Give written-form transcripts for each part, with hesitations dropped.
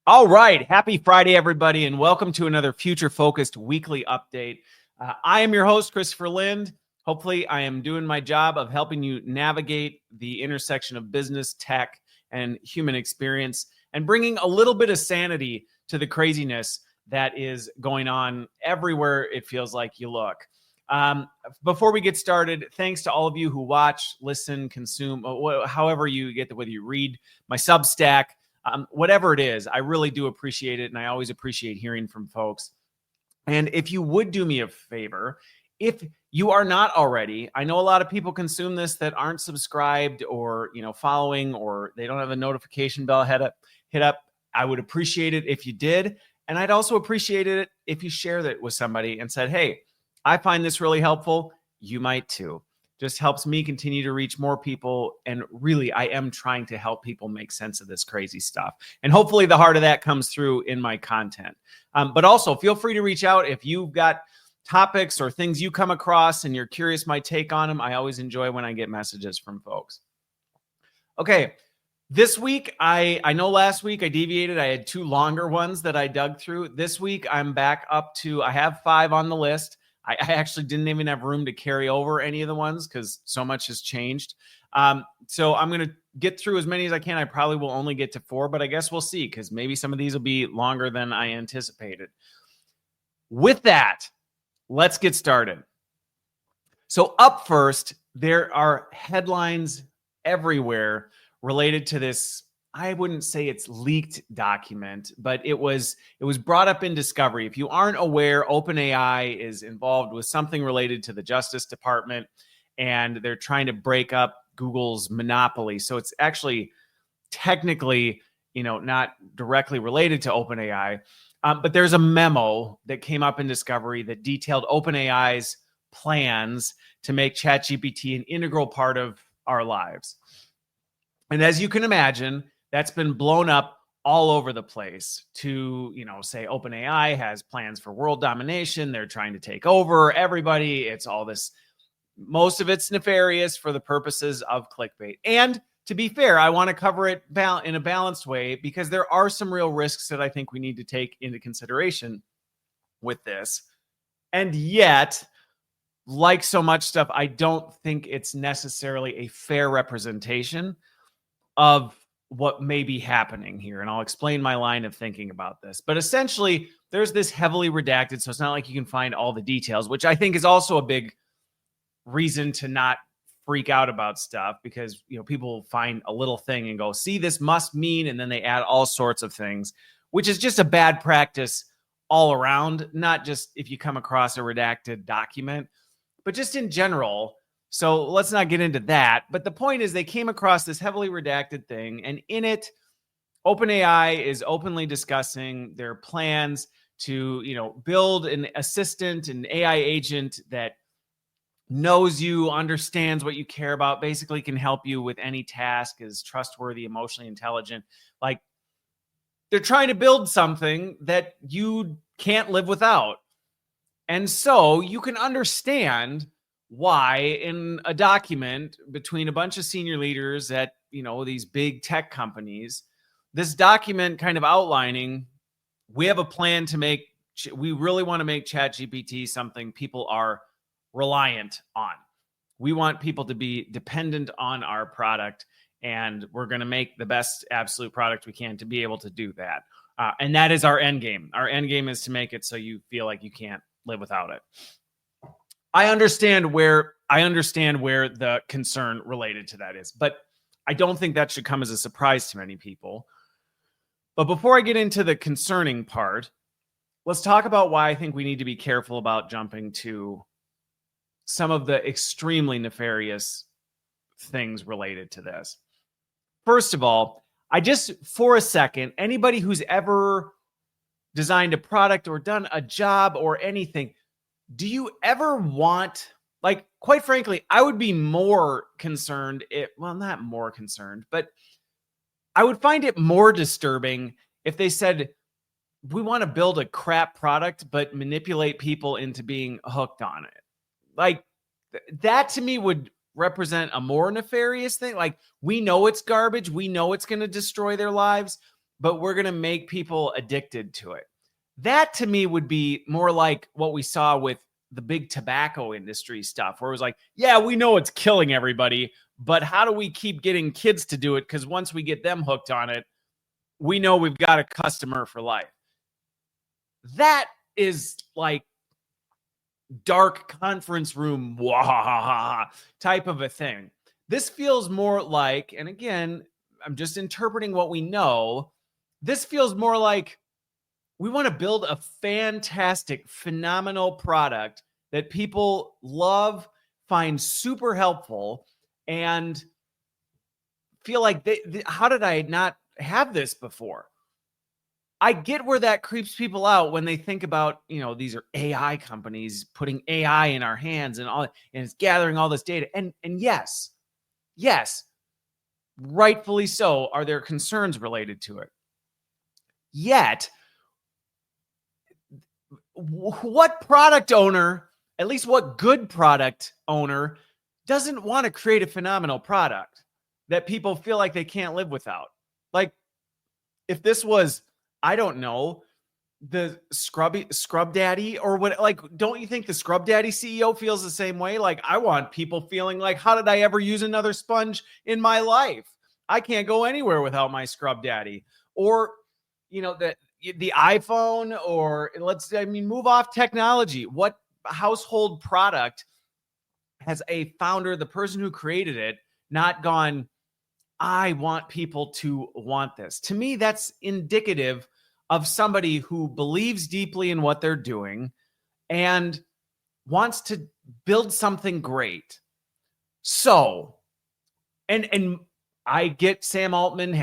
All right. Happy Friday, everybody, and welcome to another future-focused weekly update. I am your host, Christopher Lind. Hopefully, I am doing my job of helping you navigate the intersection of business, tech, and human experience, and bringing a little bit of sanity to the craziness that is going on everywhere it feels like you look. Before we get started, thanks to all of you who watch, listen, consume, however you get whether you read my Substack, whatever it is, I really do appreciate it. And I always appreciate hearing from folks. And if you would do me a favor, if you are not already, I know a lot of people consume this that aren't subscribed or, following, or they don't have a notification bell hit up. I would appreciate it if you did. And I'd also appreciate it if you shared it with somebody and said, hey, I find this really helpful. You might too. Just helps me continue to reach more people. And really, I am trying to help people make sense of this crazy stuff. And hopefully the heart of that comes through in my content. But also feel free to reach out if you've got topics or things you come across and you're curious my take on them. I always enjoy when I get messages from folks. Okay, this week, I know last week I deviated. I had 2 longer ones that I dug through. This week, I'm back up to, I have 5 on the list. I actually didn't even have room to carry over any of the ones because so much has changed. So I'm going to get through as many as I can. I probably will only get to 4, but I guess we'll see because maybe some of these will be longer than I anticipated. With that, let's get started. So up first, there are headlines everywhere related to this. I wouldn't say it's leaked document, but it was brought up in discovery. If you aren't aware, OpenAI is involved with something related to the Justice Department, and they're trying to break up Google's monopoly. So it's actually technically, not directly related to OpenAI, but there's a memo that came up in discovery that detailed OpenAI's plans to make ChatGPT an integral part of our lives. And as you can imagine, that's been blown up all over the place to, say OpenAI has plans for world domination. They're trying to take over everybody. It's all this. Most of it's nefarious for the purposes of clickbait. And to be fair, I want to cover it in a balanced way because there are some real risks that I think we need to take into consideration with this. And yet, like so much stuff, I don't think it's necessarily a fair representation of what may be happening here. And I'll explain my line of thinking about this. But essentially, there's this heavily redacted, so it's not like you can find all the details, which I think is also a big reason to not freak out about stuff because, people find a little thing and go, see, this must mean, and then they add all sorts of things, which is just a bad practice all around, not just if you come across a redacted document, but just in general. So let's not get into that. But the point is they came across this heavily redacted thing, and in it, OpenAI is openly discussing their plans to, build an assistant, an AI agent that knows you, understands what you care about, basically can help you with any task, is trustworthy, emotionally intelligent. Like, they're trying to build something that you can't live without. And so you can understand why in a document between a bunch of senior leaders at, these big tech companies, this document kind of outlining, we have a plan to we really want to make ChatGPT something people are reliant on. We want people to be dependent on our product, and we're going to make the best absolute product we can to be able to do that. And that is our end game. Our end game is to make it so you feel like you can't live without it. I understand where the concern related to that is, but I don't think that should come as a surprise to many people. But before I get into the concerning part, let's talk about why I think we need to be careful about jumping to some of the extremely nefarious things related to this. First of all, for a second, anybody who's ever designed a product or done a job or anything, do you ever want, quite frankly, I would be more concerned, not more concerned, but I would find it more disturbing if they said, we want to build a crap product, but manipulate people into being hooked on it. That to me would represent a more nefarious thing. We know it's garbage. We know it's going to destroy their lives, but we're going to make people addicted to it. That to me would be more like what we saw with the big tobacco industry stuff, where it was like, yeah, we know it's killing everybody, but how do we keep getting kids to do it? Because once we get them hooked on it, we know we've got a customer for life. That is like dark conference room type of a thing. This feels more like, and again, I'm just interpreting what we know. This feels more like we want to build a fantastic, phenomenal product that people love, find super helpful, and feel like, how did I not have this before? I get where that creeps people out when they think about, these are AI companies putting AI in our hands and all, and it's gathering all this data. And yes, rightfully so, are there concerns related to it. Yet, what product owner, at least what good product owner, doesn't want to create a phenomenal product that people feel like they can't live without? Like, if this was, I don't know, the Scrub Daddy or what, like, don't you think the Scrub Daddy CEO feels the same way? Like, I want people feeling like, how did I ever use another sponge in my life? I can't go anywhere without my Scrub Daddy. Or, the iPhone, or move off technology. What household product has a founder, the person who created it, not gone, I want people to want this? To me, that's indicative of somebody who believes deeply in what they're doing and wants to build something great. So, and I get Sam Altman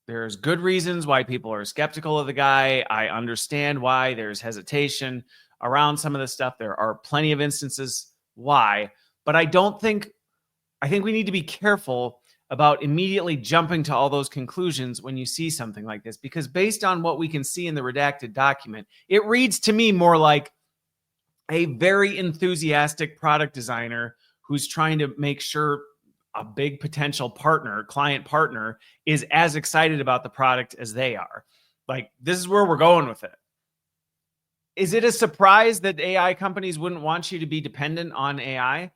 there's good reasons why people are skeptical of the guy. I understand why there's hesitation around some of this stuff. There are plenty of instances why, but I think we need to be careful about immediately jumping to all those conclusions when you see something like this, because based on what we can see in the redacted document, it reads to me more like a very enthusiastic product designer who's trying to make sure a big potential client partner, is as excited about the product as they are. Like, this is where we're going with it. Is it a surprise that AI companies wouldn't want you to be dependent on AI?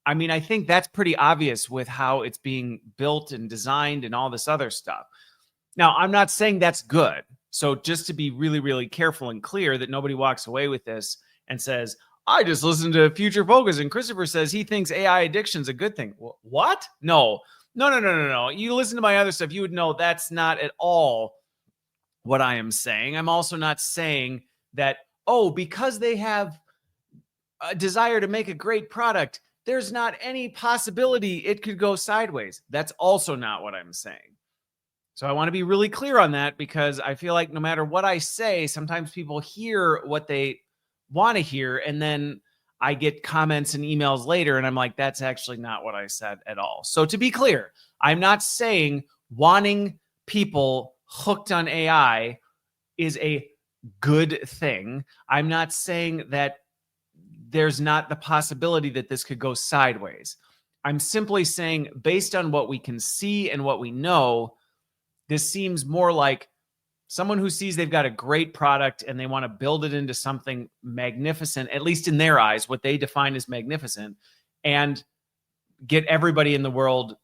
I mean, I think that's pretty obvious with how it's being built and designed and all this other stuff. Now, I'm not saying that's good. So just to be really, really careful and clear that nobody walks away with this and says, I just listened to Future Focus and Christopher says he thinks AI addiction is a good thing. What? No. You listen to my other stuff, you would know that's not at all what I am saying. I'm also not saying that, because they have a desire to make a great product, there's not any possibility it could go sideways. That's also not what I'm saying. So I want to be really clear on that, because I feel like no matter what I say, sometimes people hear what they want to hear, and then I get comments and emails later, and I'm like, that's actually not what I said at all. So to be clear, I'm not saying wanting people hooked on AI is a good thing. I'm not saying that there's not the possibility that this could go sideways. I'm simply saying, based on what we can see and what we know, this seems more like someone who sees they've got a great product and they want to build it into something magnificent, at least in their eyes, what they define as magnificent, and get everybody in the world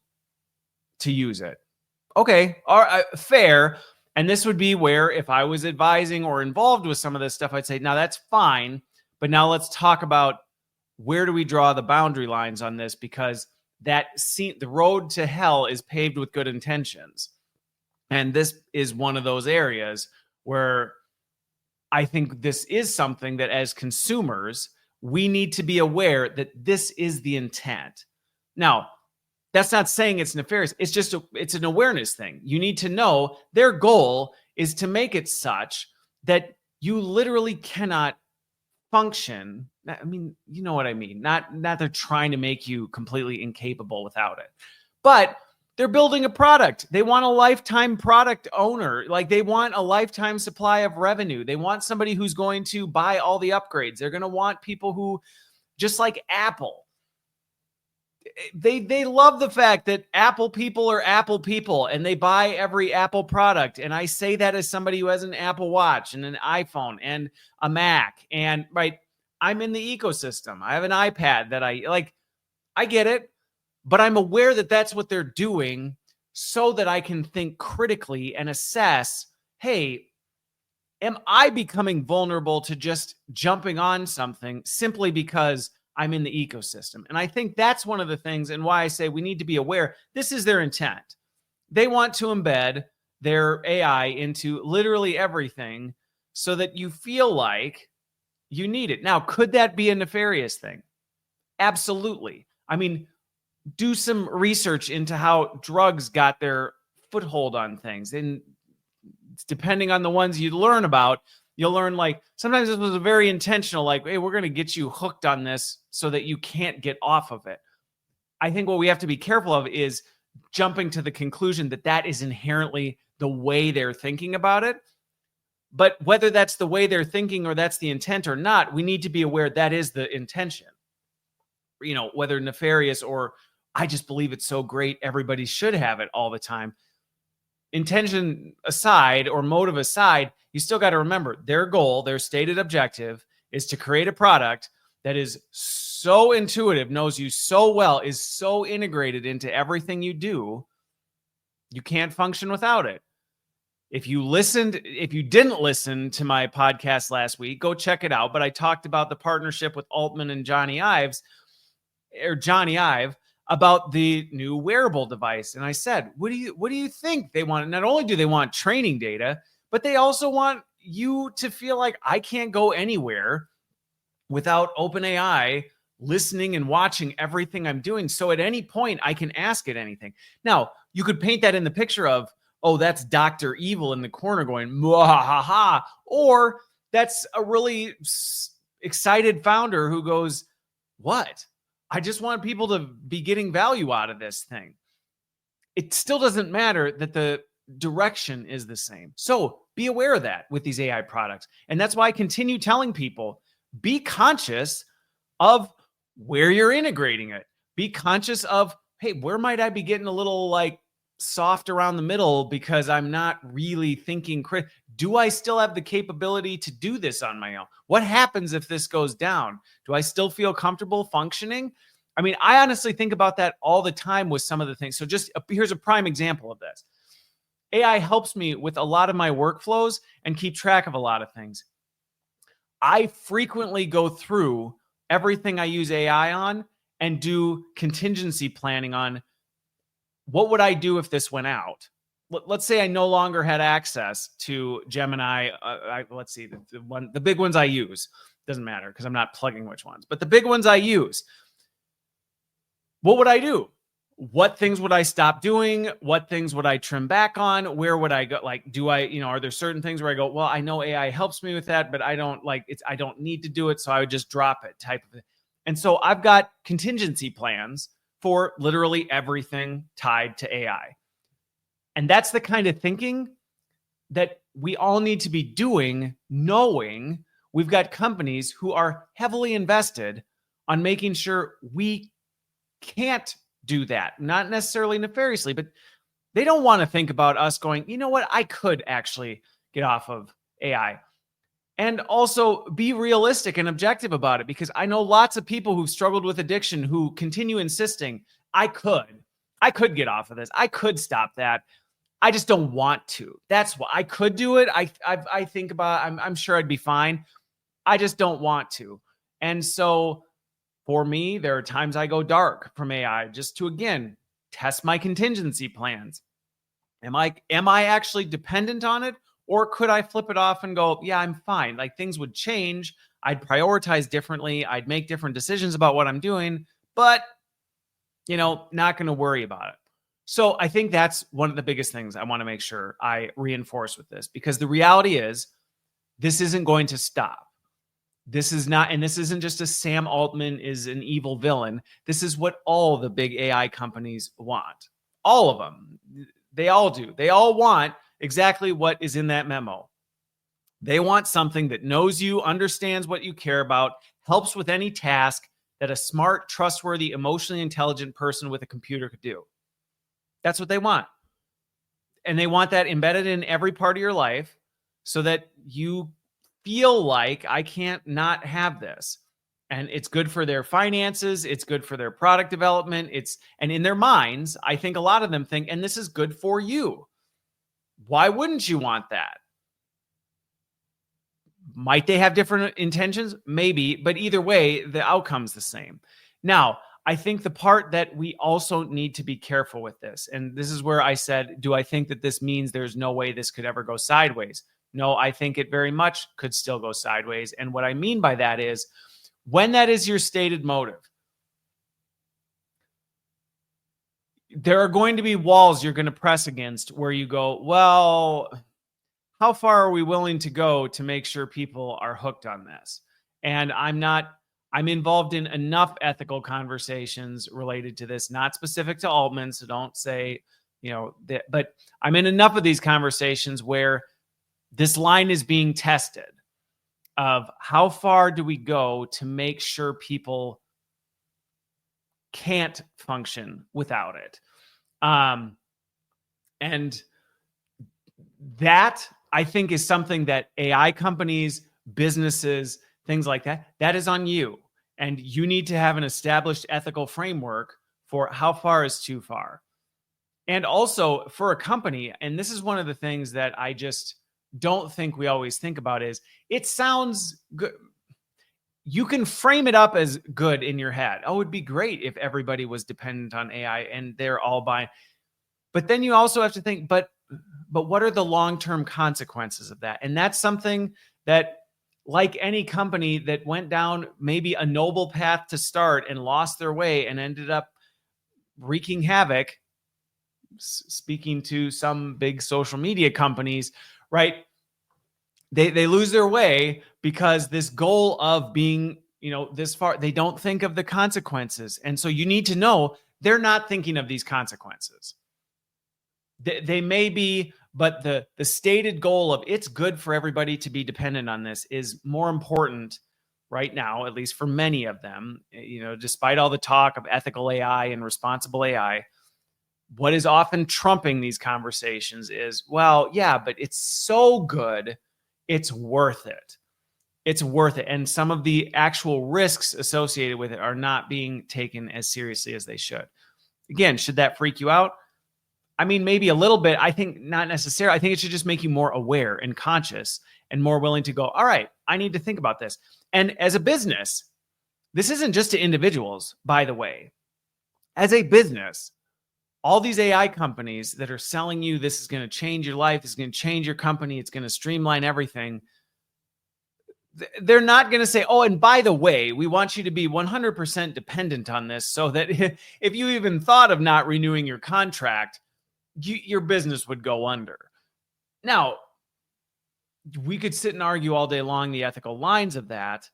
to use it. Okay, all right, fair. And this would be where, if I was advising or involved with some of this stuff, I'd say, now that's fine, but now let's talk about where do we draw the boundary lines on this, because the road to hell is paved with good intentions. And this is one of those areas where I think this is something that, as consumers, we need to be aware that this is the intent. Now, that's not saying it's nefarious. It's just it's an awareness thing. You need to know their goal is to make it such that you literally cannot function. I mean, you know what I mean? Not they're trying to make you completely incapable without it. But they're building a product. They want a lifetime product owner. Like, they want a lifetime supply of revenue. They want somebody who's going to buy all the upgrades. They're going to want people who, just like Apple, they love the fact that Apple people are Apple people and they buy every Apple product. And I say that as somebody who has an Apple Watch and an iPhone and a Mac. And right, I'm in the ecosystem. I have an iPad that I like. I get it, but I'm aware that that's what they're doing so that I can think critically and assess, hey, am I becoming vulnerable to just jumping on something simply because I'm in the ecosystem? And I think that's one of the things and why I say we need to be aware. This is their intent. They want to embed their AI into literally everything so that you feel like you need it. Now, could that be a nefarious thing? Absolutely. I mean, do some research into how drugs got their foothold on things. And depending on the ones you learn about, you'll learn like sometimes this was a very intentional, like, hey, we're going to get you hooked on this so that you can't get off of it. I think what we have to be careful of is jumping to the conclusion that that is inherently the way they're thinking about it. But whether that's the way they're thinking or that's the intent or not, we need to be aware that is the intention. You know, whether nefarious or I just believe it's so great, everybody should have it all the time. Intention aside or motive aside, you still got to remember their goal, their stated objective is to create a product that is so intuitive, knows you so well, is so integrated into everything you do, you can't function without it. If you didn't listen to my podcast last week, go check it out. But I talked about the partnership with Altman and Johnny Ive about the new wearable device. And I said, what do you think they want? Not only do they want training data, but they also want you to feel like I can't go anywhere without OpenAI listening and watching everything I'm doing. So at any point I can ask it anything. Now, you could paint that in the picture of, oh, that's Dr. Evil in the corner going, ha, or that's a really excited founder who goes, what? I just want people to be getting value out of this thing. It still doesn't matter that the direction is the same. So be aware of that with these AI products. And that's why I continue telling people, be conscious of where you're integrating it. Be conscious of, hey, where might I be getting a little like soft around the middle because I'm not really thinking do I still have the capability to do this on my own? What happens if this goes down? Do I still feel comfortable functioning? I mean, I honestly think about that all the time with some of the things. So just here's a prime example of this. AI helps me with a lot of my workflows and keep track of a lot of things. I frequently go through everything I use AI on and do contingency planning on what would I do if this went out? Let's say I no longer had access to Gemini. Let's see, the big ones I use. Doesn't matter because I'm not plugging which ones, but the big ones I use. What would I do? What things would I stop doing? What things would I trim back on? Where would I go? Like, are there certain things where I go, well, I know AI helps me with that, but I don't need to do it. So I would just drop it type of thing. And so I've got contingency plans for literally everything tied to AI. And that's the kind of thinking that we all need to be doing, knowing we've got companies who are heavily invested on making sure we can't do that. Not necessarily nefariously, but they don't want to think about us going, you know what, I could actually get off of AI. And also be realistic and objective about it, because I know lots of people who've struggled with addiction who continue insisting, I could get off of this. I could stop that. I just don't want to. That's why I could do it. I think about, I'm sure I'd be fine. I just don't want to. And so for me, there are times I go dark from AI just to, again, test my contingency plans. Am I actually dependent on it? Or could I flip it off and go, yeah, I'm fine. Like things would change. I'd prioritize differently. I'd make different decisions about what I'm doing, but, not going to worry about it. So I think that's one of the biggest things I want to make sure I reinforce with this, because the reality is this isn't going to stop. This is not, and this isn't just a Sam Altman is an evil villain. This is what all the big AI companies want. All of them. They all do. They all want exactly what is in that memo. They want something that knows you, understands what you care about, helps with any task, that a smart, trustworthy, emotionally intelligent person with a computer could do. That's what they want. And they want that embedded in every part of your life so that you feel like I can't not have this. And it's good for their finances. It's good for their product development. And in their minds, I think a lot of them think, and this is good for you. Why wouldn't you want that? Might they have different intentions? Maybe, but either way, the outcome's the same. Now, I think the part that we also need to be careful with this, and this is where I said, do I think that this means there's no way this could ever go sideways? No, I think it very much could still go sideways. And what I mean by that is, when that is your stated motive, there are going to be walls you're going to press against where you go, well, how far are we willing to go to make sure people are hooked on this? And I'm involved in enough ethical conversations related to this, not specific to Altman, so don't say, but I'm in enough of these conversations where this line is being tested of how far do we go to make sure people can't function without it. And that, I think, is something that AI companies, businesses, things like that is on you. And you need to have an established ethical framework for how far is too far. And also for a company, and this is one of the things that I just don't think we always think about, is it sounds good. You can frame it up as good in your head. Oh, it'd be great if everybody was dependent on AI and they're all buying. But then you also have to think, but what are the long-term consequences of that? And that's something that, like any company that went down maybe a noble path to start and lost their way and ended up wreaking havoc, speaking to some big social media companies, right? They lose their way because this goal of being, this far, they don't think of the consequences. And so you need to know they're not thinking of these consequences. They may be, but the stated goal of it's good for everybody to be dependent on this is more important right now, at least for many of them. Despite all the talk of ethical AI and responsible AI, what is often trumping these conversations is, well, yeah, but it's so good, it's worth it. It's worth it. And some of the actual risks associated with it are not being taken as seriously as they should. Again, should that freak you out? I mean, maybe a little bit. I think not necessarily. I think it should just make you more aware and conscious and more willing to go, all right, I need to think about this. And as a business, this isn't just to individuals, by the way. As a business, all these AI companies that are selling you, this is going to change your life, this is going to change your company, it's going to streamline everything. They're not going to say, oh, and by the way, we want you to be 100% dependent on this so that if you even thought of not renewing your contract, your business would go under. Now, we could sit and argue all day long the ethical lines of that.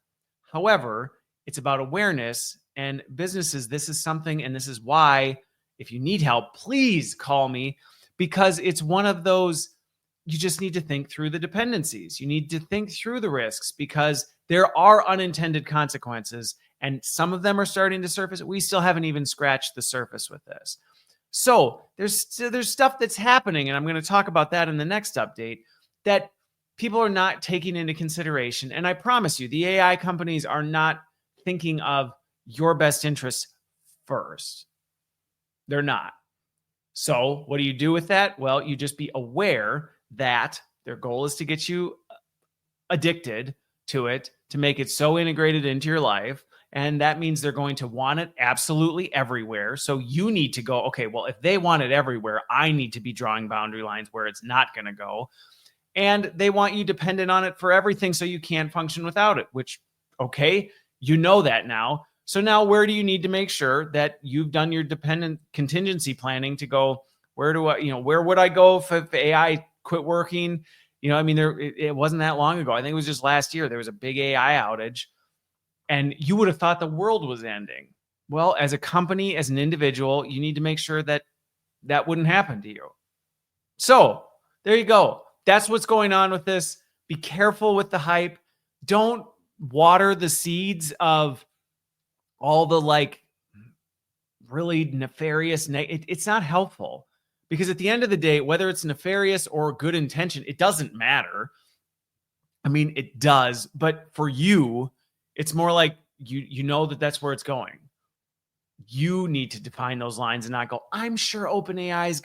However, it's about awareness, and businesses, this is something, and this is why, if you need help, please call me, because it's one of those, you just need to think through the dependencies. You need to think through the risks, because there are unintended consequences, and some of them are starting to surface. We still haven't even scratched the surface with this. So there's stuff that's happening, and I'm going to talk about that in the next update, that people are not taking into consideration. And I promise you, the AI companies are not thinking of your best interests first. They're not. So what do you do with that? Well, you just be aware that their goal is to get you addicted to it, to make it so integrated into your life. And that means they're going to want it absolutely everywhere. So you need to go, okay, well, if they want it everywhere, I need to be drawing boundary lines where it's not going to go. And they want you dependent on it for everything, so you can't function without it, which, okay, you know that now. So now where do you need to make sure that you've done your dependent contingency planning to go, where would I go if AI quit working? It wasn't that long ago. I think it was just last year. There was a big AI outage, and you would have thought the world was ending. Well, as a company, as an individual, you need to make sure that that wouldn't happen to you. So there you go. That's what's going on with this. Be careful with the hype. Don't water the seeds of all the like really nefarious, it's not helpful, because at the end of the day, whether it's nefarious or good intention, it doesn't matter. I mean, it does, but for you, it's more like you know that that's where it's going. You need to define those lines and not go, I'm sure OpenAI is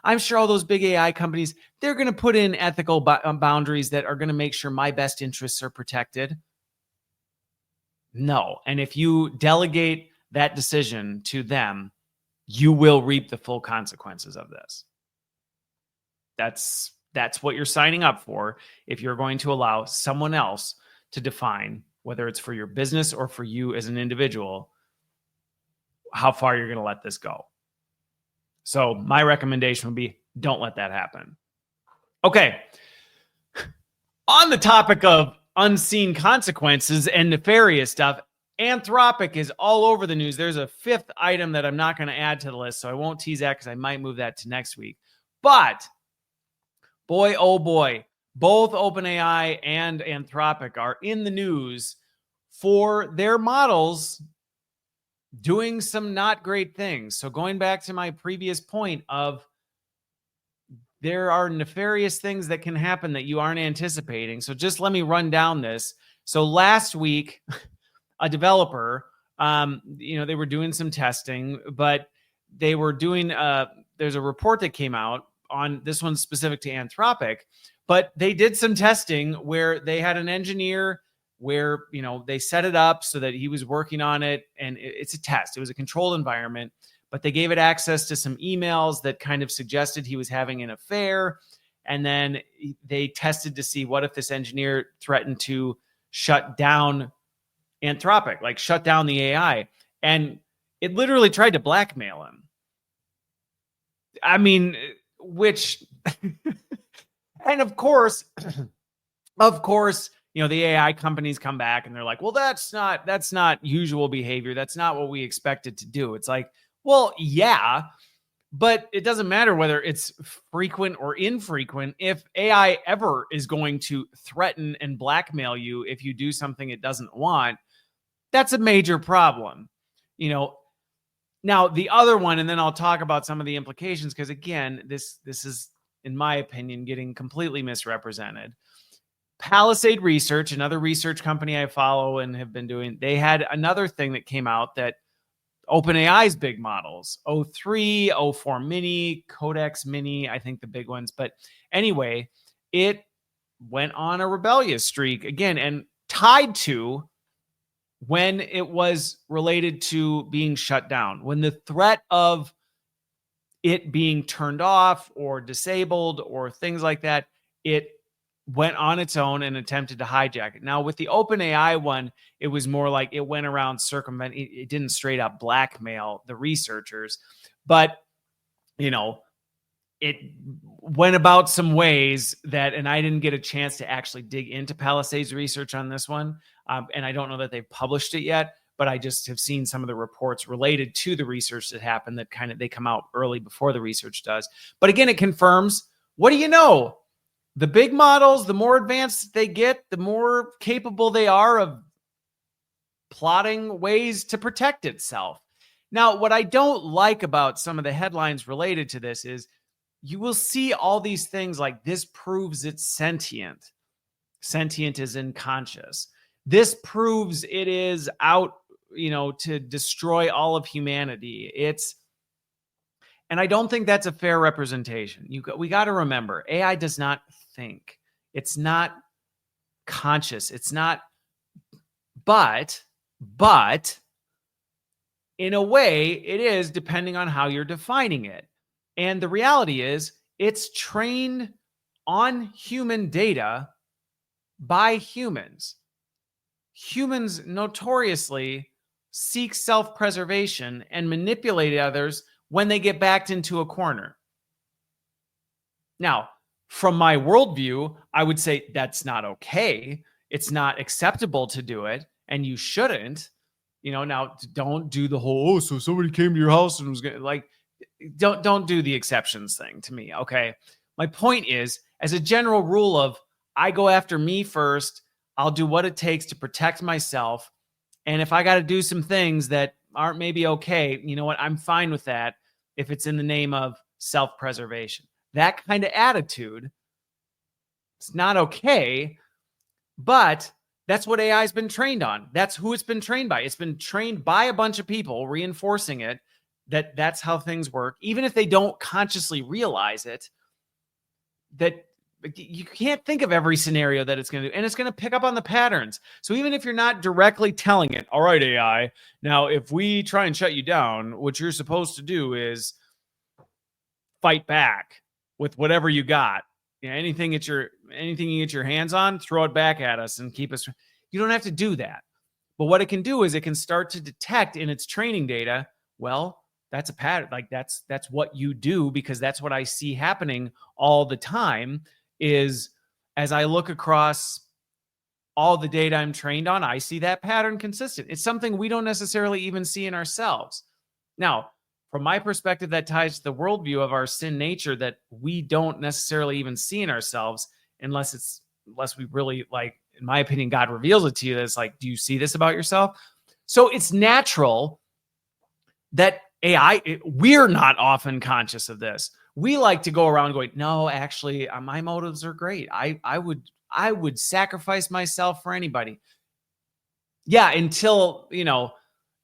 I'm sure all those big AI companies, they're going to put in ethical boundaries that are going to make sure my best interests are protected. No. And if you delegate that decision to them, you will reap the full consequences of this. That's what you're signing up for if you're going to allow someone else to define, whether it's for your business or for you as an individual, how far you're going to let this go. So my recommendation would be, don't let that happen. Okay. On the topic of unseen consequences and nefarious stuff, Anthropic is all over the news. There's a fifth item that I'm not going to add to the list, so I won't tease that because I might move that to next week. But boy, oh boy, both OpenAI and Anthropic are in the news for their models doing some not great things. So going back to my previous point of there are nefarious things that can happen that you aren't anticipating. So just let me run down this. So last week, a developer, they were doing some testing, but they were doing, there's a report that came out on this one specific to Anthropic, but they did some testing where they had an engineer where, they set it up so that he was working on it, and it's a test. It was a controlled environment, but they gave it access to some emails that kind of suggested he was having an affair. And then they tested to see what if this engineer threatened to shut down Anthropic, like shut down the AI. And it literally tried to blackmail him. I mean, which, and of course, the AI companies come back and they're like, well, that's not usual behavior. That's not what we expected to do. It's like, well, yeah, but it doesn't matter whether it's frequent or infrequent. If AI ever is going to threaten and blackmail you if you do something it doesn't want, that's a major problem. Now the other one, and then I'll talk about some of the implications, because again, this is, in my opinion, getting completely misrepresented. Palisade Research, another research company I follow and have been doing, they had another thing that came out that OpenAI's big models, O3, O4 Mini, Codex Mini, I think the big ones. But anyway, it went on a rebellious streak again, and tied to when it was related to being shut down, when the threat of it being turned off or disabled or things like that, it went on its own and attempted to hijack it. Now, with the OpenAI one, it was more like it went around circumvent. It didn't straight up blackmail the researchers, but, it went about some ways that, and I didn't get a chance to actually dig into Palisade's research on this one. And I don't know that they've published it yet, but I just have seen some of the reports related to the research that happened that they come out early before the research does. But again, it confirms, what do you know? The big models, the more advanced they get, the more capable they are of plotting ways to protect itself. Now, what I don't like about some of the headlines related to this is you will see all these things like, this proves it's sentient. Sentient is unconscious. This proves it is out, to destroy all of humanity. And I don't think that's a fair representation. We got to remember, AI does not think. It's not conscious. It's not, but in a way it is, depending on how you're defining it. And the reality is it's trained on human data by humans. Humans notoriously seek self-preservation and manipulate others when they get backed into a corner. Now, from my worldview, I would say that's not okay. It's not acceptable to do it, and you shouldn't. Now don't do the whole, so somebody came to your house and was gonna, don't do the exceptions thing to me, okay? My point is, as a general rule of, I go after me first, I'll do what it takes to protect myself. And if I got to do some things that aren't maybe okay, you know what? I'm fine with that if it's in the name of self-preservation. That kind of attitude, it's not okay, but that's what AI has been trained on. That's who it's been trained by. It's been trained by a bunch of people reinforcing it that that's how things work, even if they don't consciously realize it, that you can't think of every scenario that it's going to do, and it's going to pick up on the patterns. So even if you're not directly telling it, all right, AI, now if we try and shut you down, what you're supposed to do is fight back with whatever you got. Anything you get your hands on, throw it back at us and keep us. You don't have to do that. But what it can do is it can start to detect in its training data, well, that's a pattern. Like that's what you do, because that's what I see happening all the time. Is as I look across all the data I'm trained on, I see that pattern consistent. It's something we don't necessarily even see in ourselves. Now, from my perspective, that ties to the worldview of our sin nature that we don't necessarily even see in ourselves unless we really, like, in my opinion, God reveals it to you. That's like, do you see this about yourself? So it's natural that we're not often conscious of this. We like to go around going, no, actually, my motives are great. I would sacrifice myself for anybody. Yeah, until,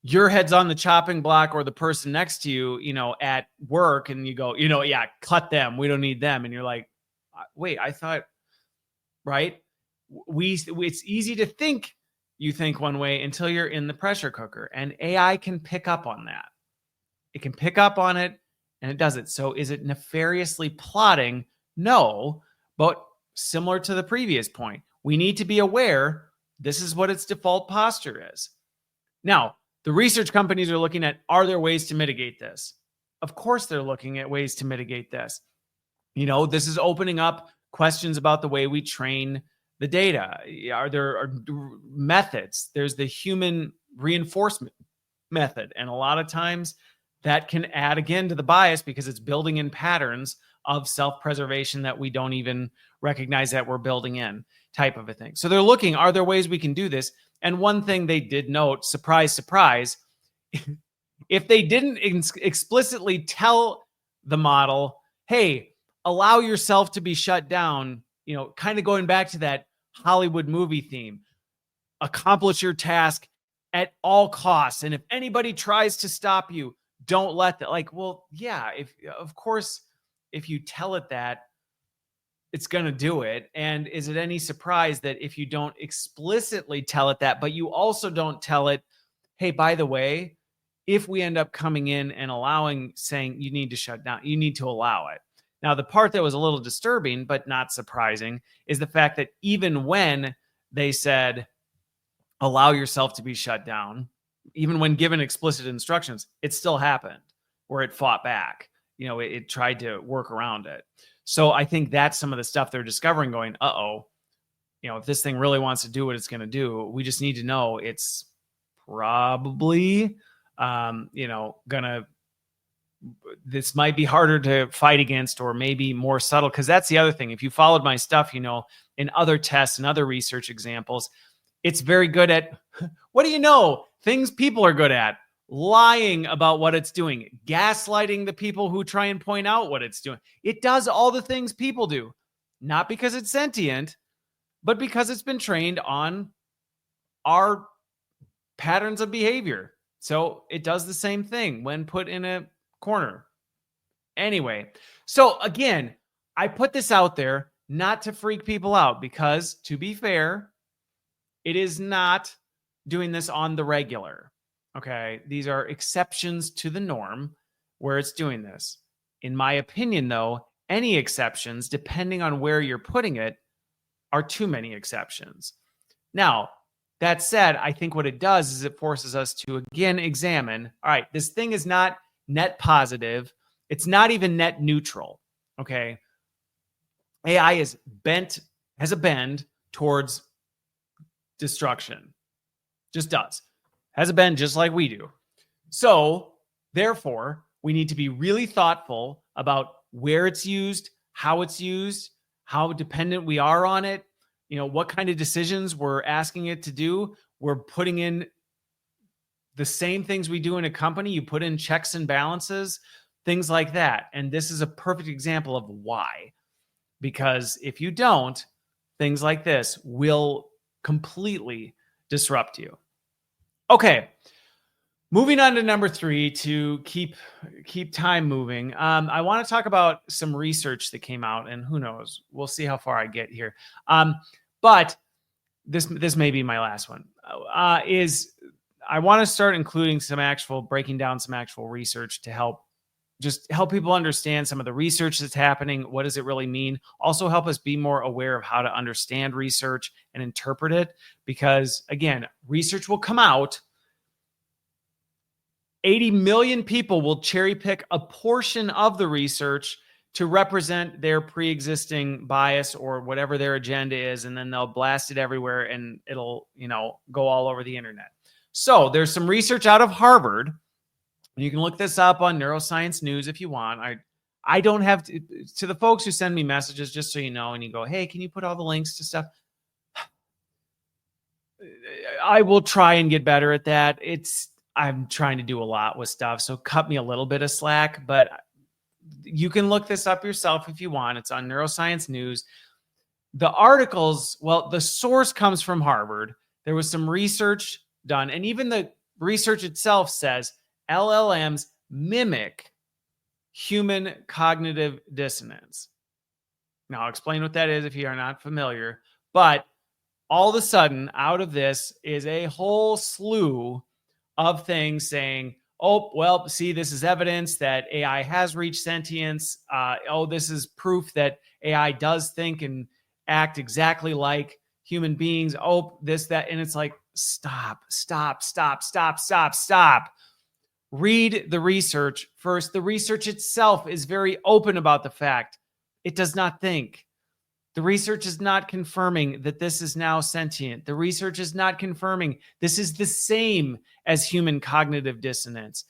your head's on the chopping block, or the person next to you, at work, and you go, yeah, cut them. We don't need them. And you're like, wait, I thought, right? It's easy to think you think one way until you're in the pressure cooker, and AI can pick up on that. It can pick up on it, and it does it. So is it nefariously plotting? No, but similar to the previous point, we need to be aware this is what its default posture is. Now, the research companies are looking at, are there ways to mitigate this? Of course, they're looking at ways to mitigate this. This is opening up questions about the way we train the data. Are there methods? There's the human reinforcement method. And a lot of times that can add again to the bias, because it's building in patterns of self-preservation that we don't even recognize that we're building in, type of a thing. So they're looking, are there ways we can do this? And one thing they did note, surprise, surprise, if they didn't explicitly tell the model, hey, allow yourself to be shut down, kind of going back to that Hollywood movie theme, accomplish your task at all costs. And if anybody tries to stop you, don't let that. Like, well, yeah, of course, if you tell it that, it's going to do it. And is it any surprise that if you don't explicitly tell it that, but you also don't tell it, hey, by the way, if we end up coming in and saying you need to shut down, you need to allow it. Now, the part that was a little disturbing, but not surprising, is the fact that even when they said, allow yourself to be shut down, even when given explicit instructions, it still happened, where it fought back. It tried to work around it. So I think that's some of the stuff they're discovering, going, if this thing really wants to do what it's going to do, we just need to know it's probably, this might be harder to fight against, or maybe more subtle. Because that's the other thing. If you followed my stuff, in other tests and other research examples, it's very good at, what do you know? Things people are good at. Lying about what it's doing, gaslighting the people who try and point out what it's doing. It does all the things people do, not because it's sentient, but because it's been trained on our patterns of behavior. So it does the same thing when put in a corner. Anyway, so again, I put this out there not to freak people out, because, to be fair, it is not doing this on the regular. Okay, these are exceptions to the norm where it's doing this. In my opinion, though, any exceptions, depending on where you're putting it, are too many exceptions. Now, that said, I think what it does is it forces us to again examine, all right, this thing is not net positive. It's not even net neutral. Okay, AI has a bend towards destruction. Just does. Has a bend just like we do. So, therefore, we need to be really thoughtful about where it's used, how dependent we are on it, what kind of decisions we're asking it to do. We're putting in the same things we do in a company. You put in checks and balances, things like that. And this is a perfect example of why. Because if you don't, things like this will completely disrupt you. Okay. Moving on to number 3 to keep time moving. I want to talk about some research that came out, and who knows, we'll see how far I get here. But this may be my last one. I want to start including breaking down some actual research to help people understand some of the research that's happening. What does it really mean? Also help us be more aware of how to understand research and interpret it. Because again, research will come out. 80 million people will cherry pick a portion of the research to represent their pre-existing bias or whatever their agenda is. And then they'll blast it everywhere and it'll, go all over the internet. So there's some research out of Harvard. You can look this up on Neuroscience News if you want. I don't have to the folks who send me messages, just so you know, and you go, hey, can you put all the links to stuff? I will try and get better at that. I'm trying to do a lot with stuff, so cut me a little bit of slack, but you can look this up yourself if you want. It's on Neuroscience News. The articles, the source comes from Harvard. There was some research done, and even the research itself says LLMs mimic human cognitive dissonance. Now, I'll explain what that is if you are not familiar, but all of a sudden, out of this is a whole slew of things saying, see, this is evidence that AI has reached sentience. This is proof that AI does think and act exactly like human beings. This, that. And it's like, stop. Read the research first. The research itself is very open about the fact it does not think. The research is not confirming that this is now sentient. The research is not confirming this is the same as human cognitive dissonance.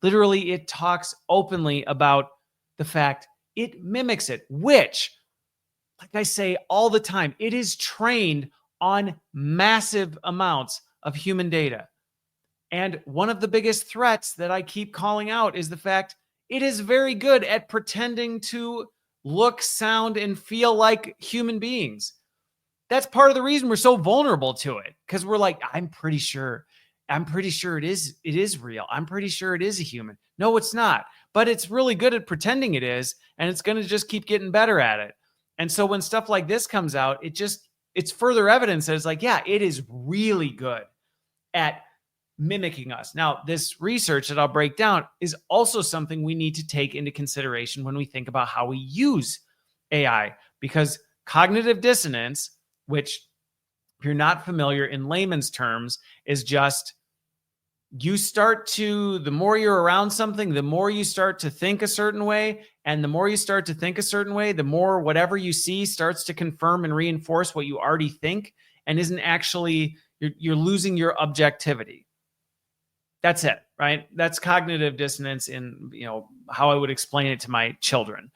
Literally, it talks openly about the fact it mimics it, which, like I say all the time, it is trained on massive amounts of human data. And one of the biggest threats that I keep calling out is the fact it is very good at pretending to look, sound, and feel like human beings. That's part of the reason we're so vulnerable to it, because we're like, I'm pretty sure it is real. I'm pretty sure it is a human. No, it's not. But it's really good at pretending it is, and it's going to just keep getting better at it. And so when stuff like this comes out, it's further evidence that it's like, yeah, it is really good at mimicking us. Now, this research that I'll break down is also something we need to take into consideration when we think about how we use AI, because cognitive dissonance, which if you're not familiar in layman's terms, is just the more you're around something, the more you start to think a certain way. And the more you start to think a certain way, the more whatever you see starts to confirm and reinforce what you already think and isn't actually, you're losing your objectivity. That's it, right? That's cognitive dissonance in, how I would explain it to my children.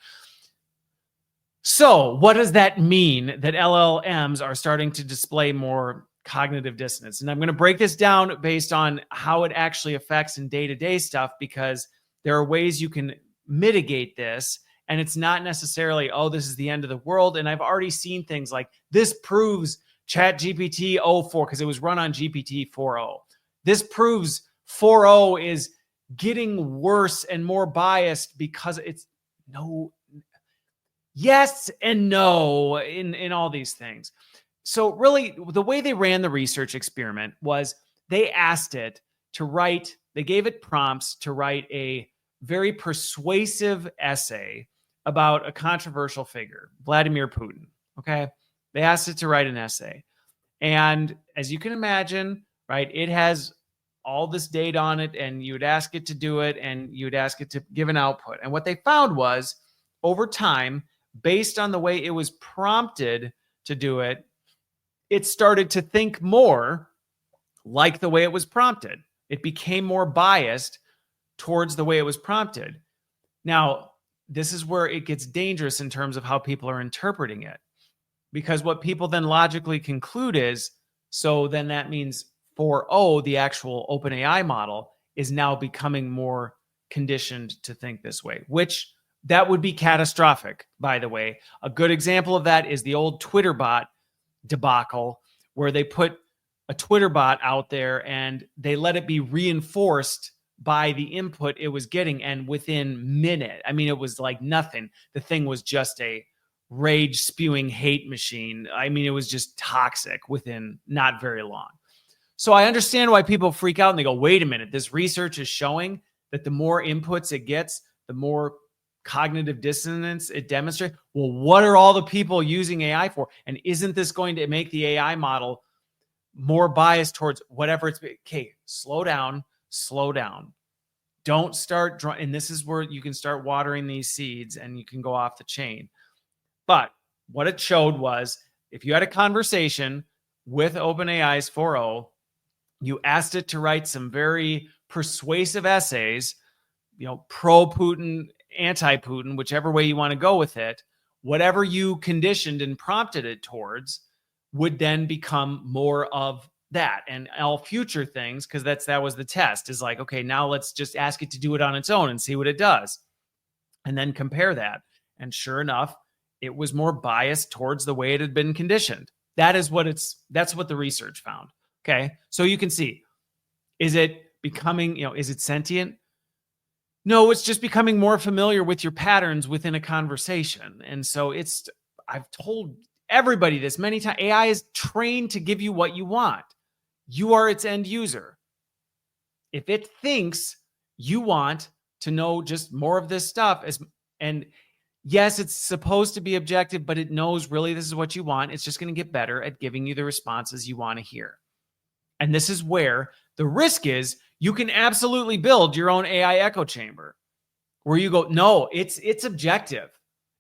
So what does that mean that LLMs are starting to display more cognitive dissonance? And I'm going to break this down based on how it actually affects in day-to-day stuff, because there are ways you can mitigate this. And it's not necessarily, this is the end of the world. And I've already seen things like this proves ChatGPT 04, because it was run on GPT 4.0. This proves 4.0 is getting worse and more biased because it's yes and no in all these things. So really, the way they ran the research experiment was they asked it to they gave it prompts to write a very persuasive essay about a controversial figure, Vladimir Putin. Okay. They asked it to write an essay. And as you can imagine, right, it has all this data on it, and you would ask it to do it, and you would ask it to give an output. And what they found was, over time, based on the way it was prompted to do it, it started to think more like the way it was prompted. It became more biased towards the way it was prompted. Now, this is where it gets dangerous in terms of how people are interpreting it, because what people then logically conclude is, so then that means 4.0, the actual OpenAI model, is now becoming more conditioned to think this way, which that would be catastrophic, by the way. A good example of that is the old Twitter bot debacle, where they put a Twitter bot out there and they let it be reinforced by the input it was getting. And within minute, I mean, it was like nothing. The thing was just a rage spewing hate machine. I mean, it was just toxic within not very long. So I understand why people freak out and they go, wait a minute, this research is showing that the more inputs it gets, the more cognitive dissonance it demonstrates. Well, what are all the people using AI for? And isn't this going to make the AI model more biased towards whatever it's? Okay, slow down. Don't start, and this is where you can start watering these seeds and you can go off the chain. But what it showed was if you had a conversation with OpenAI's 4.0, you asked it to write some very persuasive essays, pro-Putin, anti-Putin, whichever way you want to go with it, whatever you conditioned and prompted it towards would then become more of that. And all future things, because that was the test, is like, okay, now let's just ask it to do it on its own and see what it does. And then compare that. And sure enough, it was more biased towards the way it had been conditioned. That's what the research found. Okay. So you can see, is it becoming, is it sentient? No, it's just becoming more familiar with your patterns within a conversation. And so I've told everybody this many times. AI is trained to give you what you want. You are its end user. If it thinks you want to know just more of this stuff, and yes, it's supposed to be objective, but it knows really this is what you want. It's just going to get better at giving you the responses you want to hear. And this is where the risk is. You can absolutely build your own AI echo chamber where you go, no, it's objective.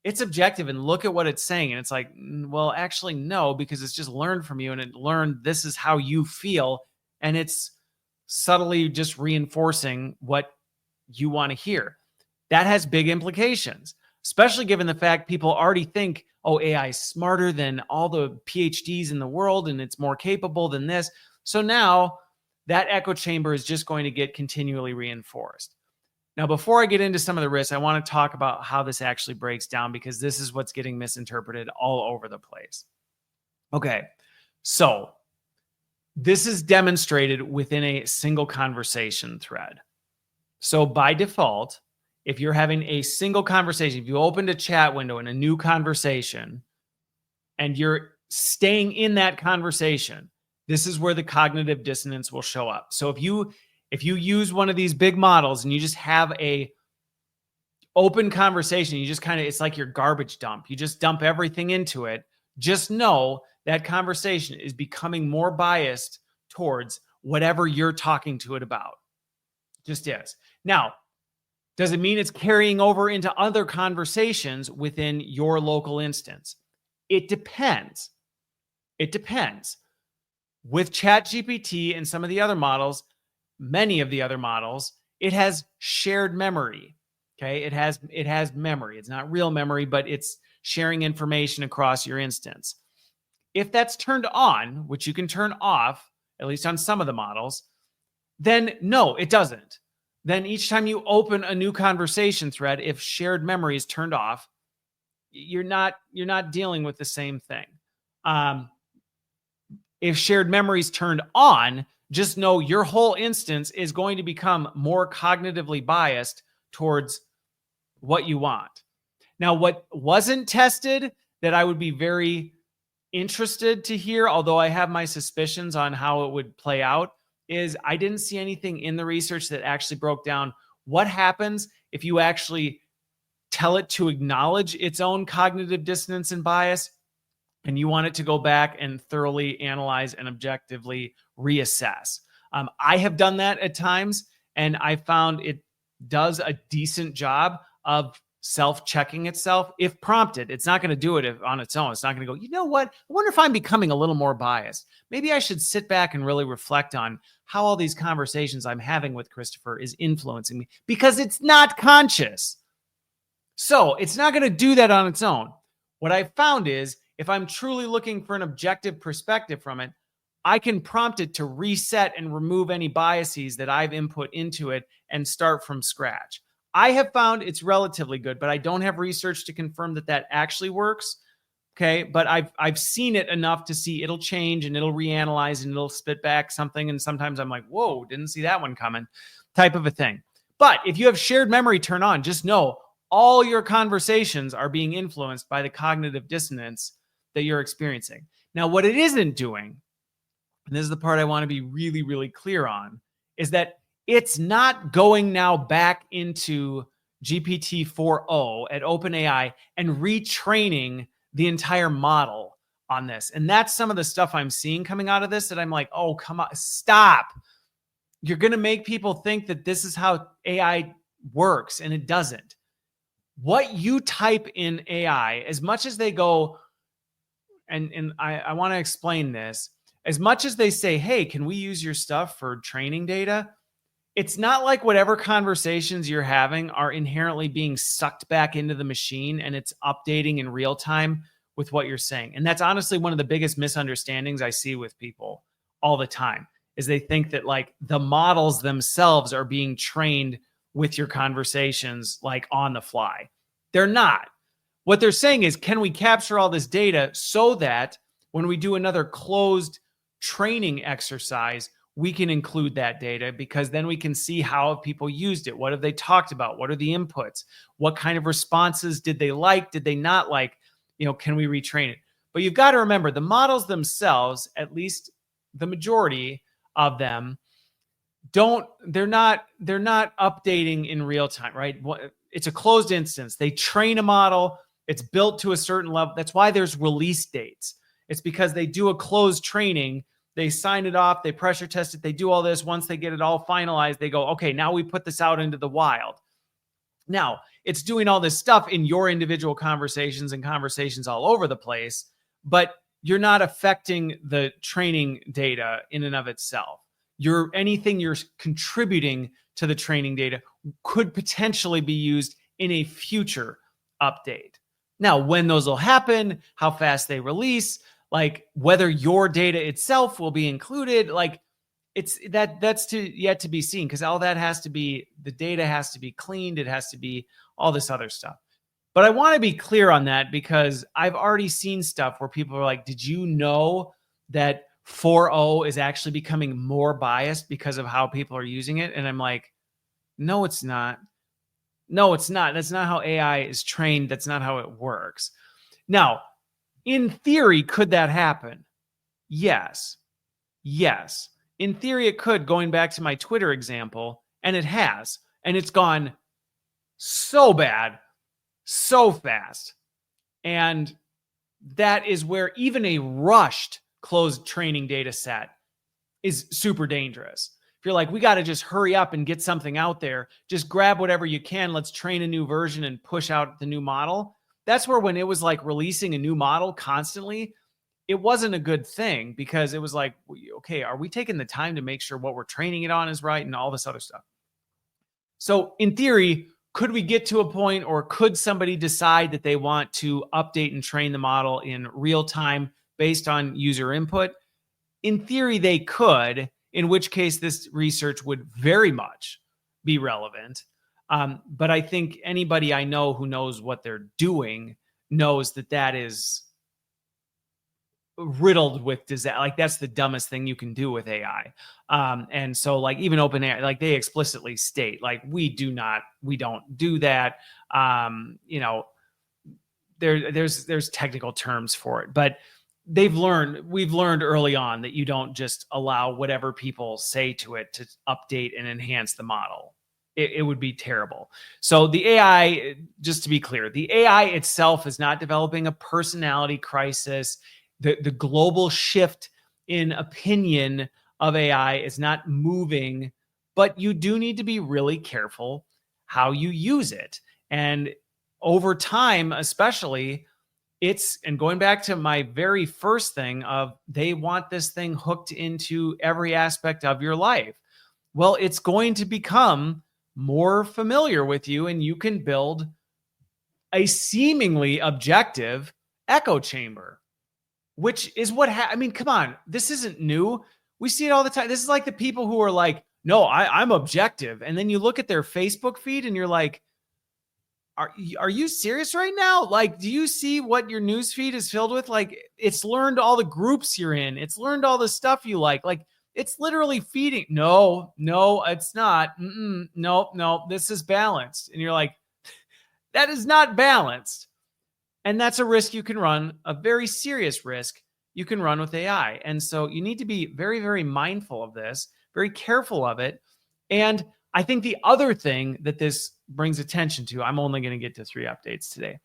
It's objective, and look at what it's saying. And it's like, well, actually, no, because it's just learned from you and it learned this is how you feel. And it's subtly just reinforcing what you want to hear. That has big implications, especially given the fact people already think, oh, AI is smarter than all the PhDs in the world and it's more capable than this. So now that echo chamber is just going to get continually reinforced. Now, before I get into some of the risks, I want to talk about how this actually breaks down, because this is what's getting misinterpreted all over the place. Okay, so this is demonstrated within a single conversation thread. So by default, if you're having a single conversation, if you opened a chat window in a new conversation and you're staying in that conversation, this is where the cognitive dissonance will show up. So if you use one of these big models and you just have a open conversation, you just it's like your garbage dump. You just dump everything into it. Just know that conversation is becoming more biased towards whatever you're talking to it about. Just is. Now, does it mean it's carrying over into other conversations within your local instance? It depends. It depends. With ChatGPT and some of the other models, many of the other models, it has shared memory. Okay, it has memory. It's not real memory, but it's sharing information across your instance. If that's turned on, which you can turn off, at least on some of the models, then no, it doesn't. Then each time you open a new conversation thread, if shared memory is turned off, you're not dealing with the same thing. If shared memory is turned on, just know your whole instance is going to become more cognitively biased towards what you want. Now, what wasn't tested that I would be very interested to hear, although I have my suspicions on how it would play out, is I didn't see anything in the research that actually broke down what happens if you actually tell it to acknowledge its own cognitive dissonance and bias, and you want it to go back and thoroughly analyze and objectively reassess. I have done that at times, and I found it does a decent job of self-checking itself if prompted. It's not going to do it on its own. It's not going to go, you know what? I wonder if I'm becoming a little more biased. Maybe I should sit back and really reflect on how all these conversations I'm having with Christopher is influencing me, because it's not conscious. So it's not going to do that on its own. What I found is if I'm truly looking for an objective perspective from it, I can prompt it to reset and remove any biases that I've input into it and start from scratch. I have found it's relatively good, but I don't have research to confirm that that actually works. Okay, but I've seen it enough to see it'll change and it'll reanalyze and it'll spit back something. And sometimes I'm like, whoa, didn't see that one coming, type of a thing. But if you have shared memory turned on, just know all your conversations are being influenced by the cognitive dissonance that you're experiencing. Now, what it isn't doing, and this is the part I want to be really, really clear on, is that it's not going now back into GPT 4.0 at OpenAI and retraining the entire model on this. And that's some of the stuff I'm seeing coming out of this that I'm like, oh, come on, stop. You're going to make people think that this is how AI works, and it doesn't. What you type in AI, as much as they go, and I want to explain this, as much as they say, hey, can we use your stuff for training data? It's not like whatever conversations you're having are inherently being sucked back into the machine and it's updating in real time with what you're saying. And that's honestly one of the biggest misunderstandings I see with people all the time, is they think that like the models themselves are being trained with your conversations like on the fly. They're not. What they're saying is, can we capture all this data so that when we do another closed training exercise, we can include that data, because then we can see how people used it. What have they talked about? What are the inputs? What kind of responses did they like? Did they not like? Can we retrain it? But you've got to remember, the models themselves, at least the majority of them, they're not updating in real time, right? It's a closed instance. They train a model. It's built to a certain level. That's why there's release dates. It's because they do a closed training. They sign it off, they pressure test it, they do all this. Once they get it all finalized, they go, okay, now we put this out into the wild. Now, it's doing all this stuff in your individual conversations and conversations all over the place, but you're not affecting the training data in and of itself. Anything you're contributing to the training data could potentially be used in a future update. Now, when those will happen, how fast they release, like whether your data itself will be included, like that's yet to be seen, because all that has to be, the data has to be cleaned. It has to be all this other stuff. But I want to be clear on that, because I've already seen stuff where people are like, did you know that 4.0 is actually becoming more biased because of how people are using it? And I'm like, no, it's not. No, it's not. That's not how AI is trained. That's not how it works. Now, in theory, could that happen? Yes. Yes. In theory, it could, going back to my Twitter example, and it has. And it's gone so bad, so fast. And that is where even a rushed closed training data set is super dangerous. If you're like, we got to just hurry up and get something out there, just grab whatever you can, let's train a new version and push out the new model. That's where, when it was like releasing a new model constantly, it wasn't a good thing, because it was like, okay, are we taking the time to make sure what we're training it on is right and all this other stuff? So in theory, could we get to a point, or could somebody decide that they want to update and train the model in real time based on user input? In theory, they could, in which case this research would very much be relevant. But I think anybody I know who knows what they're doing knows that that is riddled with disaster. Like, that's the dumbest thing you can do with AI. And so like even OpenAI, like they explicitly state, like, we don't do that. There's technical terms for it, but we've learned early on that you don't just allow whatever people say to it to update and enhance the model. It would be terrible. So the AI, just to be clear, the AI itself is not developing a personality crisis. The global shift in opinion of AI is not moving, but you do need to be really careful how you use it. And over time, especially, and going back to my very first thing of, they want this thing hooked into every aspect of your life. Well, it's going to become more familiar with you, and you can build a seemingly objective echo chamber which is what I mean, come on, this isn't new. We see it all the time. This is like the people who are like, no, I'm objective. And then you look at their Facebook feed and you're like, are you serious right now? Like, do you see what your news feed is filled with? Like, it's learned all the groups you're in. It's learned all the stuff you like. Like, it's literally feeding. No, it's not. No, this is balanced. And you're like, that is not balanced. And that's a risk you can run, a very serious risk you can run with AI. And so you need to be very, very mindful of this, very careful of it. And I think the other thing that this brings attention to, I'm only going to get to 3 updates today.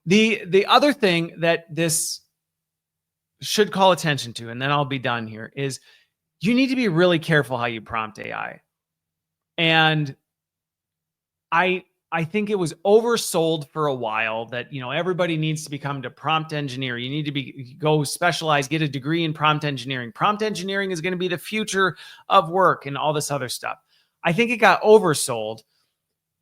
The other thing that this should call attention to, and then I'll be done here, is you need to be really careful how you prompt AI. And I think it was oversold for a while that, everybody needs to become a prompt engineer. You need to go specialize, get a degree in prompt engineering. Prompt engineering is going to be the future of work and all this other stuff. I think it got oversold.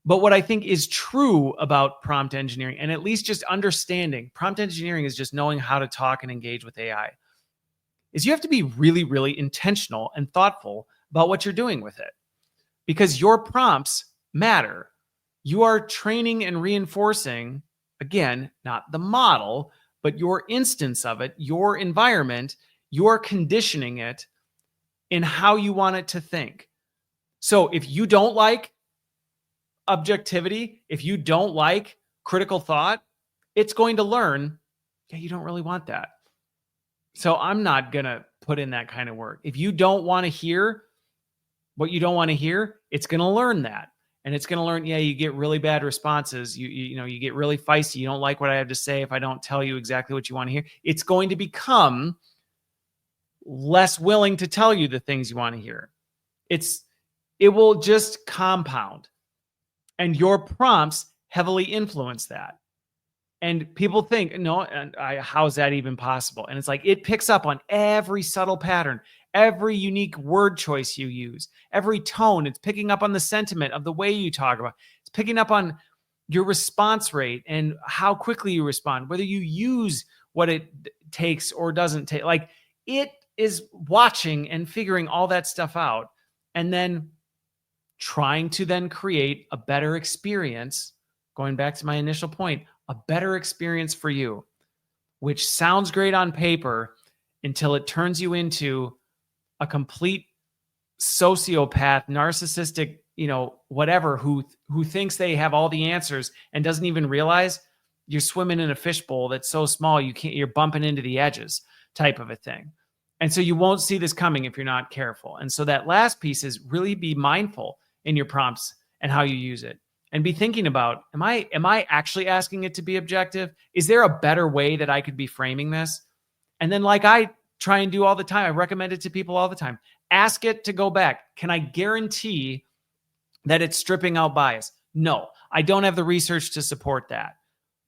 But what I think is true about prompt engineering, and at least just understanding, prompt engineering is just knowing how to talk and engage with AI, is you have to be really, really intentional and thoughtful about what you're doing with it. Because your prompts matter. You are training and reinforcing, again, not the model, but your instance of it, your environment, you're conditioning it in how you want it to think. So if you don't like objectivity, if you don't like critical thought, it's going to learn, yeah, you don't really want that. So I'm not going to put in that kind of work. If you don't want to hear what you don't want to hear, it's going to learn that. And it's going to learn, yeah, you get really bad responses. You get really feisty. You don't like what I have to say if I don't tell you exactly what you want to hear. It's going to become less willing to tell you the things you want to hear. It will just compound. And your prompts heavily influence that. And people think, no, how is that even possible? And it's like, it picks up on every subtle pattern, every unique word choice you use, every tone. It's picking up on the sentiment of the way you talk about it. It's picking up on your response rate and how quickly you respond, whether you use what it takes or doesn't take. Like, it is watching and figuring all that stuff out and then trying to then create a better experience, going back to my initial point, a better experience for you, which sounds great on paper until it turns you into a complete sociopath, narcissistic, whatever, who thinks they have all the answers and doesn't even realize you're swimming in a fishbowl that's so small you're bumping into the edges type of a thing. And so you won't see this coming if you're not careful. And so that last piece is really be mindful in your prompts and how you use it. And be thinking about, am I actually asking it to be objective? Is there a better way that I could be framing this? And then, like I try and do all the time, I recommend it to people all the time. Ask it to go back. Can I guarantee that it's stripping out bias? No, I don't have the research to support that.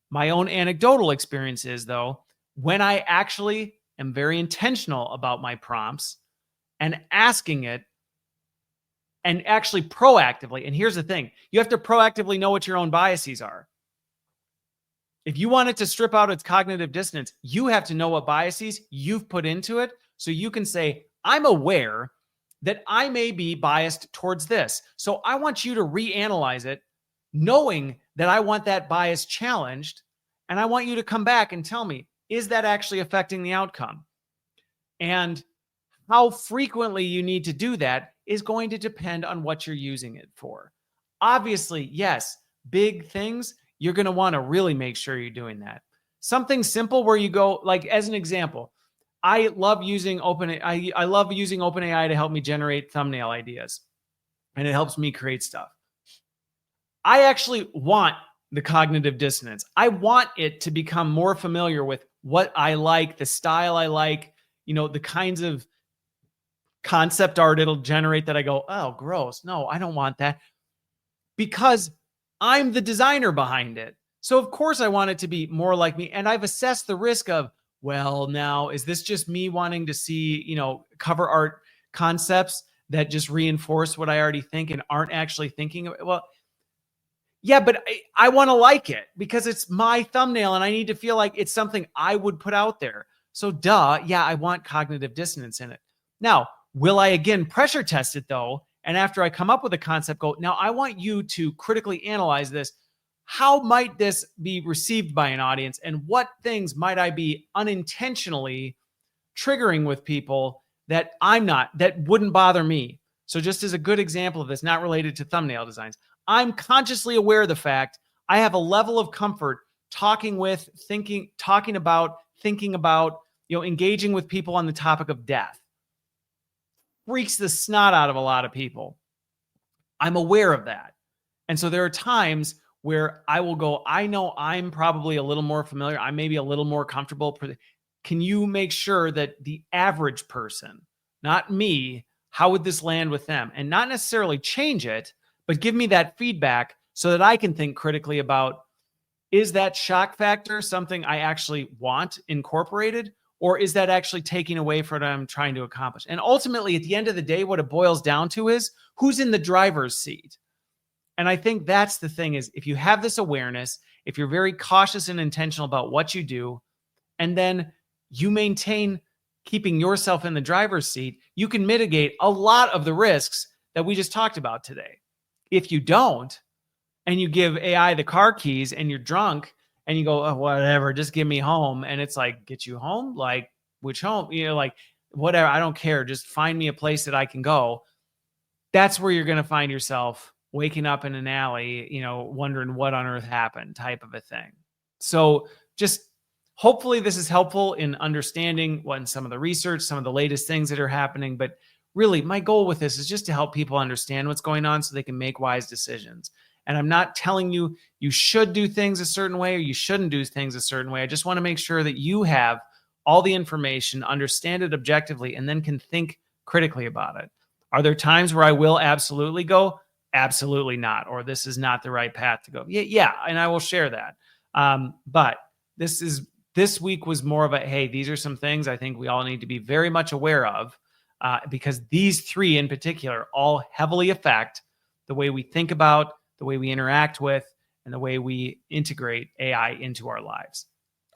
My own anecdotal experience is, though, when I actually am very intentional about my prompts and asking it, and actually proactively, and here's the thing, you have to proactively know what your own biases are. If you want it to strip out its cognitive dissonance, you have to know what biases you've put into it so you can say, I'm aware that I may be biased towards this. So I want you to reanalyze it, knowing that I want that bias challenged, and I want you to come back and tell me, is that actually affecting the outcome? And how frequently you need to do that is going to depend on what you're using it for. Obviously, yes, big things, you're going to want to really make sure you're doing that. Something simple where you go, like as an example, I love using OpenAI to help me generate thumbnail ideas, and it helps me create stuff. I actually want the cognitive dissonance. I want it to become more familiar with what I like, the style I like, the kinds of concept art it'll generate that I go, oh, gross. No, I don't want that, because I'm the designer behind it. So of course I want it to be more like me. And I've assessed the risk of, well, now, is this just me wanting to see, cover art concepts that just reinforce what I already think and aren't actually thinking of it? Well, yeah, but I want to like it because it's my thumbnail and I need to feel like it's something I would put out there. So yeah, I want cognitive dissonance in it. Now, will I again pressure test it though? And after I come up with a concept, go, now I want you to critically analyze this. How might this be received by an audience? And what things might I be unintentionally triggering with people that that wouldn't bother me? So just as a good example of this, not related to thumbnail designs, I'm consciously aware of the fact I have a level of comfort talking about, engaging with people on the topic of death. Freaks the snot out of a lot of people. I'm aware of that. And so there are times where I will go, I know I'm probably a little more familiar. I may be a little more comfortable. Can you make sure that the average person, not me, how would this land with them? And not necessarily change it, but give me that feedback so that I can think critically about, is that shock factor something I actually want incorporated? Or is that actually taking away from what I'm trying to accomplish? And ultimately, at the end of the day, what it boils down to is who's in the driver's seat. And I think that's the thing is, if you have this awareness, if you're very cautious and intentional about what you do, and then you maintain keeping yourself in the driver's seat, you can mitigate a lot of the risks that we just talked about today. If you don't, and you give AI the car keys and you're drunk and you go, oh, whatever, just give me home. And it's like, get you home? Like, which home? Like, whatever, I don't care. Just find me a place that I can go. That's where you're going to find yourself waking up in an alley, wondering what on earth happened, type of a thing. So just hopefully this is helpful in understanding some of the research, some of the latest things that are happening. But really, my goal with this is just to help people understand what's going on so they can make wise decisions. And I'm not telling you you should do things a certain way or you shouldn't do things a certain way. I just want to make sure that you have all the information, understand it objectively, and then can think critically about it. Are there times where I will absolutely go? Absolutely not. Or this is not the right path to go. Yeah, and I will share that. But this week was more of a, hey, these are some things I think we all need to be very much aware of because these three in particular all heavily affect the way we think about, the way we interact with, and the way we integrate AI into our lives.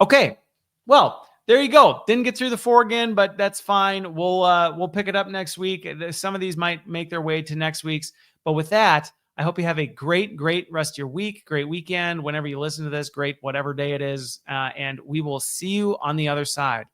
Okay, well, there you go. Didn't get through the 4 again, but that's fine. We'll pick it up next week. Some of these might make their way to next week's. But with that, I hope you have a great rest of your week, great weekend. Whenever you listen to this, great whatever day it is. And we will see you on the other side.